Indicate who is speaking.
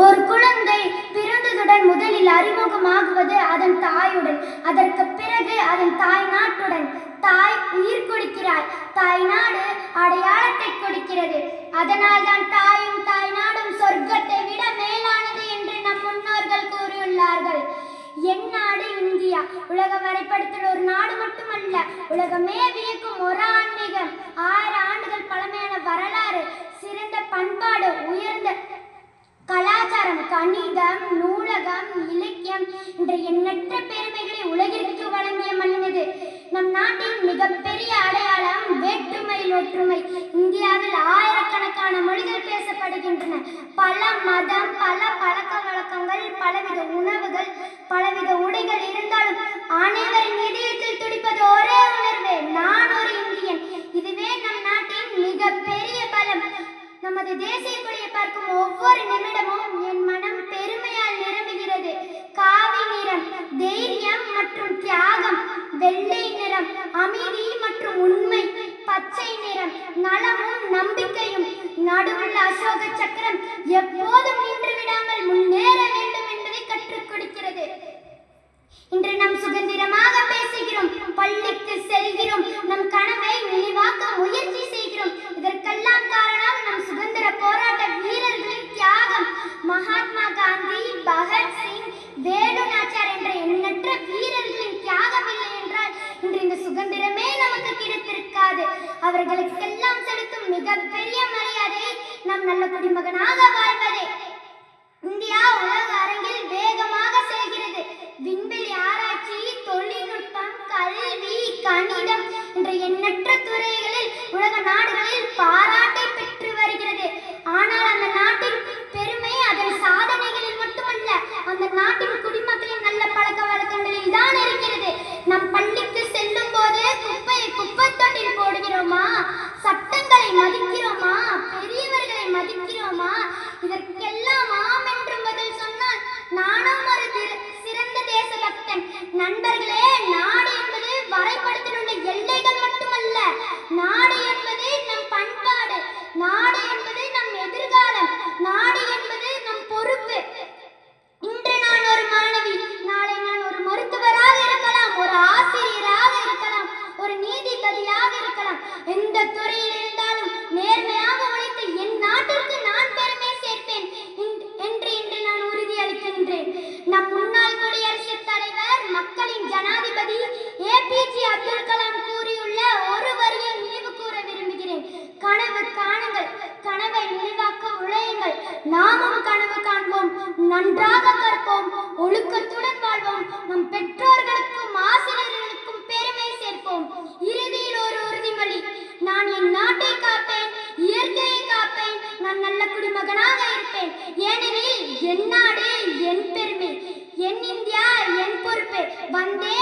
Speaker 1: ஒரு குழந்தை பிறந்ததுடன் முதலில் அறிமுகமாகுவது அதன் தாயுடன், அதற்கு பிறகு அதன் தாய் நாட்டுடன். தாய் உயிர் கொடுக்கிறாள், தாய் நாடு அடையாளத்தை கொடுக்கிறது. அதனால் தான் தாயும் தாய் நாடும் சொர்க்கத்தை விட மேலானது என்று நம் முன்னோர்கள் கூறியுள்ளார்கள். என் நாடு இந்தியா உலக வரைபடத்தில் ஒரு நாடு மட்டுமல்ல, உலகமே வியக்கும் ஒரு ஆன்மீகம், 1000 ஆண்டுகள் பழமையான வரலாறு, சிறந்த பண்பாடு, உயர்ந்த கலாச்சாரம், கணிதம், நூலகம், இலக்கியம் என்ற எண்ணற்ற பெருமைகளை உலகிற்கு வழங்கிய மண் இது. நம் நாட்டின் மிகப்பெரிய அடையாளம் வேற்றுமையில் ஒற்றுமை. இந்தியாவில் ஆயிரக்கணக்கான மொழிகள் பேசப்படுகின்றன. பல மதம், பல பழக்க வழக்கங்கள், பலவித உணவுகள், பலவித உடைகள் இருந்தாலும் அனைவரின் இதயத்தில் துடிப்பது ஒரே உணர்வு, நான் ஒரு இந்தியன். இதுவே நம் நாட்டின் மிகப்பெரிய பலம். நமது தேசிய கொடியை பார்க்கும் ஒவ்வொரு நிமிடமும் என் மனம் பெருமையால் நிரம்புகிறது. காவி நிறம் தைரியம் மற்றும் தியாகம், வெள்ளை நிறம் அமைதி மற்றும் உண்மை, பச்சை நிறம் நலமும் நம்பிக்கையும், நடுவுள்ள அசோக சக்கரம் எப்போதும் நின்று விடாமல் முன்னேற வேண்டும் என்பதை கற்றுக் கொடுக்கிறது. இன்று நாம் சுதந்திரமாக பேசுகிறோம், பள்ளிக்கு செல்கிறோம், நம் கனவை நினைவாக்க முயற்சி செய்கிறோம். இதற்கெல்லாம் காரணம் நம் சுதந்திர போராட்ட வீரர்களின் தியாகம். மகாத்மா காந்தி, பகத்சிங், வேலு நாச்சியார் என்ற எண்ணற்ற வீரர்களின் தியாகம் இல்லை என்றால் இன்று இந்த சுதந்திரமே நமக்கு கிடைத்திருக்காது. அவர்களுக்கெல்லாம் செலுத்தும் மிகப்பெரிய மரியாதை நம் நல்ல குடிமகனாக வாழ்வதே. இந்தியா உலக அரங்கில் வேகமாக செல்கிறது. விண்வெளி ஆராய்ச்சி, தொழில்நுட்பம், கல்வி, கணிதம் என்ற எண்ணற்ற துறைகளில் உலக நாடுகளில் பாராட்டை பெற்று வருகிறது. ஆனால் அந்த நாட்டின் பெருமை அதன் சாதனைகளில் மட்டுமல்ல, அந்த நாட்டின் குடிமக்களின் நல்ல பழக்க வழக்கங்களில் தான் இருக்கிறது. நம் பள்ளிக்கு செல்லும் போது குப்பையை குப்பை தொட்டில் போடுகிறோமா? சட்டங்களை மதிக்கிறோமா? பெரியவர்களை மதிக்கிறோமா? இதற்கெல்லாம் ஆம் என்று பதில் சொன்னால் நானும் ஒரு சிறந்த தேசபக்தன். நண்பர்களே, நாடு என்பது வரைபடத்தினுடைய எல்லைகள் மட்டுமல்ல, நாடு என்பது நம் பண்பாடு, நாடு என்பது நம் எதிர்காலம், நாடு என்பது நம் பொறுப்பு. இன்று நான் ஒரு மாணவி, நாளை நான் ஒரு மருத்துவராக இருக்கலாம், ஒரு ஆசிரியராக இருக்கலாம், ஒரு நீதிபதியாக இருக்கலாம். எந்த துறையில் இருந்தாலும் நேர்மையாக உழைத்து என் நாட்டிற்கு நான் பெருமை சேர்ப்பேன் என்று இன்று நான் உறுதியளிக்கின்றேன். நம் முன்னாள் குடியரசுத் தலைவர், மக்களின் ஜனாதிபதி ஏபிஜே அப்துல் கலாம் கூறியுள்ள ஒரு வரியை நினைவு கூற விரும்புகிறேன். கனவு காணுங்கள், கனவை நினைவாக்க உழையுங்கள். நாமும் கனவு காண்போம், நன்றாக கற்போம், ஒழுக்கத்துடன் வாழ்வோம், நம் பெற்றோர்களுக்கும் ஆசிரியர்களுக்கும் பெருமை சேர்ப்போம். இறுதியில் ஒரு உறுதிமொழி, நான் என் நாட்டை காப்பேன், இயற்கையை காப்பேன், நான் நல்ல குடிமகனாக இருப்பேன். ஏனெனில் என் நாடு என் பெருமை, என் இந்தியா என் பொறுப்பு. வந்தே